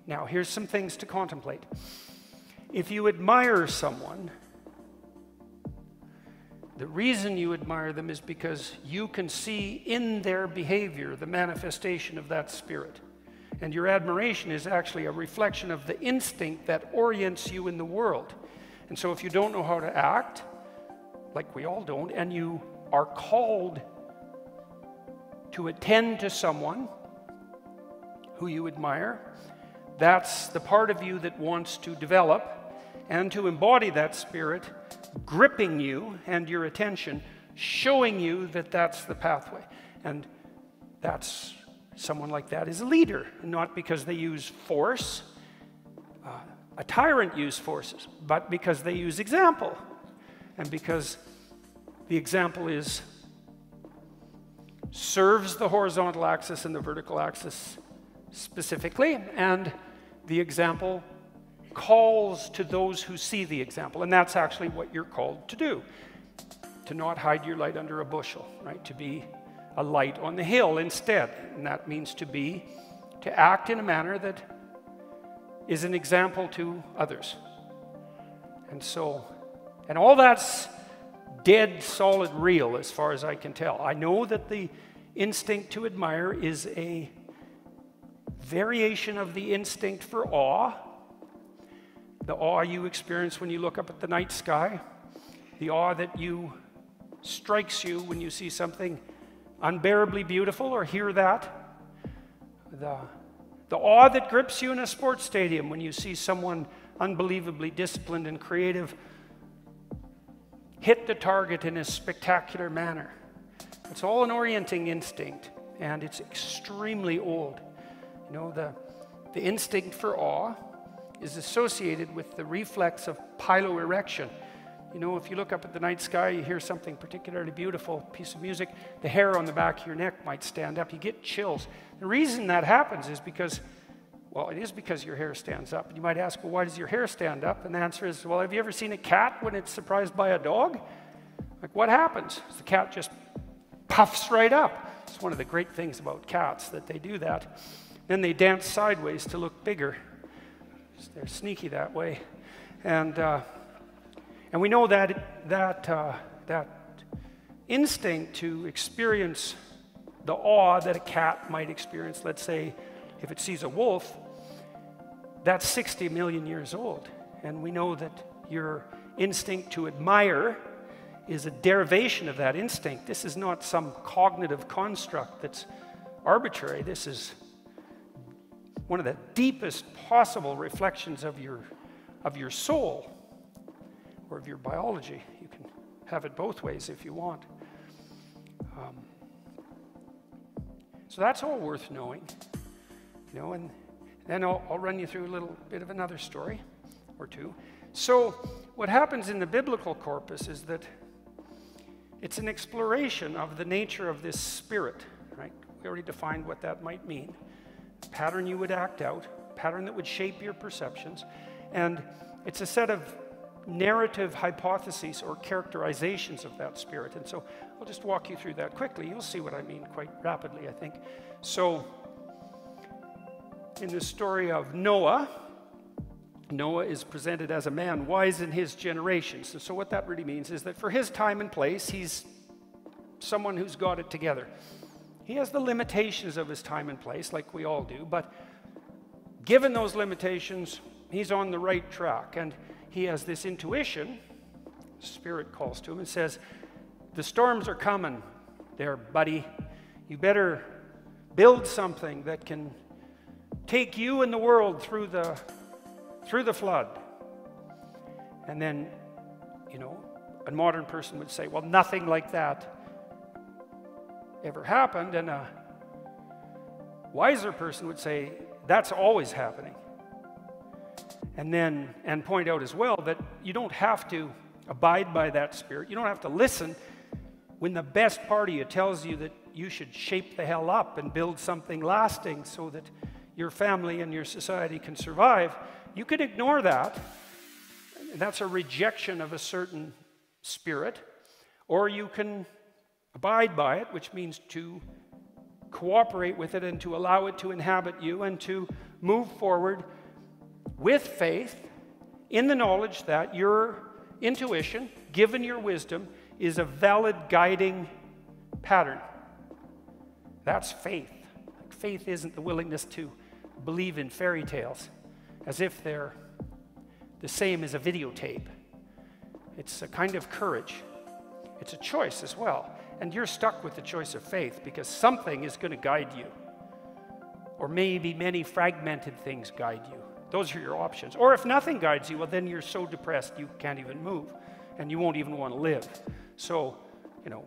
Now, here's some things to contemplate. If you admire someone, the reason you admire them is because you can see in their behavior the manifestation of that spirit. And your admiration is actually a reflection of the instinct that orients you in the world. And so if you don't know how to act, like we all don't, and you are called to attend to someone who you admire, that's the part of you that wants to develop and to embody that spirit, gripping you and your attention, showing you that that's the pathway. And that's, someone like that is a leader, not because they use force. A tyrant uses forces, but because they use example. And because the example serves the horizontal axis and the vertical axis specifically, and the example calls to those who see the example. And that's actually what you're called to do. To not hide your light under a bushel, right? To be a light on the hill instead. And that means to act in a manner that is an example to others. And so, and all that's dead, solid, real as far as I can tell. I know that the instinct to admire is a variation of the instinct for awe. The awe you experience when you look up at the night sky. The awe that strikes you when you see something unbearably beautiful or hear that. The awe that grips you in a sports stadium when you see someone unbelievably disciplined and creative hit the target in a spectacular manner. It's all an orienting instinct, and it's extremely old. You know, the instinct for awe is associated with the reflex of piloerection. You know, if you look up at the night sky, you hear something particularly beautiful, piece of music, the hair on the back of your neck might stand up. You get chills. The reason that happens is because, well, it is because your hair stands up. And you might ask, well, why does your hair stand up? And the answer is, well, have you ever seen a cat when it's surprised by a dog? Like, what happens? The cat just puffs right up. It's one of the great things about cats, that they do that. Then they dance sideways to look bigger. They're sneaky that way. And we know that instinct to experience the awe that a cat might experience, let's say, if it sees a wolf, that's 60 million years old. And we know that your instinct to admire is a derivation of that instinct. This is not some cognitive construct that's arbitrary. This is one of the deepest possible reflections of your soul, or of your biology. You can have it both ways if you want. So that's all worth knowing. You know, and then I'll run you through a little bit of another story or two. So what happens in the biblical corpus is that it's an exploration of the nature of this spirit, right? We already defined what that might mean. A pattern you would act out, a pattern that would shape your perceptions, and it's a set of narrative hypotheses or characterizations of that spirit. And so I'll just walk you through that quickly. You'll see what I mean quite rapidly, I think. So in the story of Noah, Noah is presented as a man wise in his generations. And so what that really means is that for his time and place, he's someone who's got it together. He has the limitations of his time and place, like we all do, but given those limitations, he's on the right track. And he has this intuition, Spirit calls to him and says, the storms are coming there, buddy. You better build something that can take you and the world through the flood. And then, you know, a modern person would say, well, nothing like that ever happened. And a wiser person would say, that's always happening. And point out as well that you don't have to abide by that spirit. You don't have to listen when the best part of you tells you that you should shape the hell up and build something lasting so that your family and your society can survive. You could ignore that. That's a rejection of a certain spirit. Or you can abide by it, which means to cooperate with it and to allow it to inhabit you and to move forward with faith, in the knowledge that your intuition, given your wisdom, is a valid guiding pattern. That's faith. Faith isn't the willingness to believe in fairy tales as if they're the same as a videotape. It's a kind of courage. It's a choice as well. And you're stuck with the choice of faith because something is going to guide you. Or maybe many fragmented things guide you. Those are your options. Or if nothing guides you, well, then you're so depressed you can't even move. And you won't even want to live. So, you know,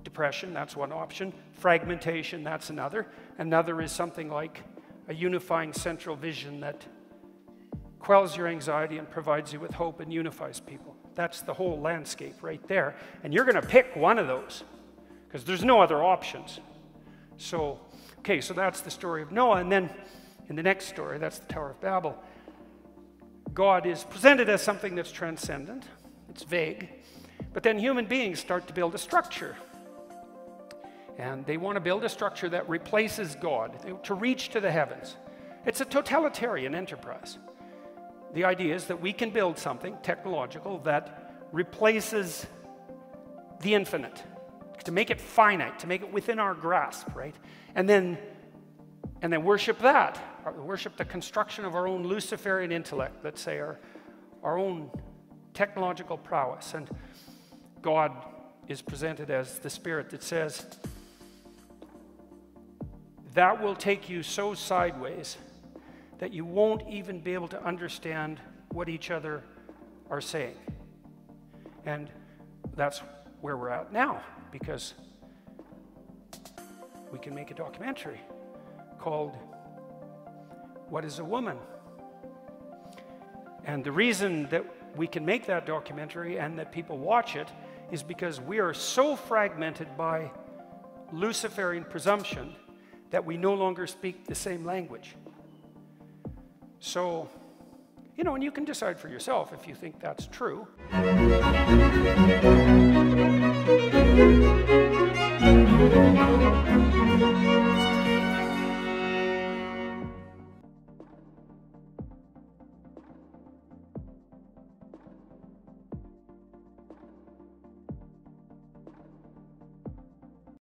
depression, that's one option. Fragmentation, that's another. Another is something like a unifying central vision that quells your anxiety and provides you with hope and unifies people. That's the whole landscape right there. And you're going to pick one of those because there's no other options. So, okay, so that's the story of Noah. And then in the next story, that's the Tower of Babel, God is presented as something that's transcendent. It's vague. But then human beings start to build a structure. And they want to build a structure that replaces God, to reach to the heavens. It's a totalitarian enterprise. The idea is that we can build something technological that replaces the infinite, to make it finite, to make it within our grasp, right? And then worship that, worship the construction of our own Luciferian intellect, let's say, our own technological prowess. And God is presented as the spirit that says, that will take you so sideways that you won't even be able to understand what each other are saying. And that's where we're at now, because we can make a documentary called What is a Woman? And the reason that we can make that documentary and that people watch it is because we are so fragmented by Luciferian presumption that we no longer speak the same language. So, you know, and you can decide for yourself if you think that's true.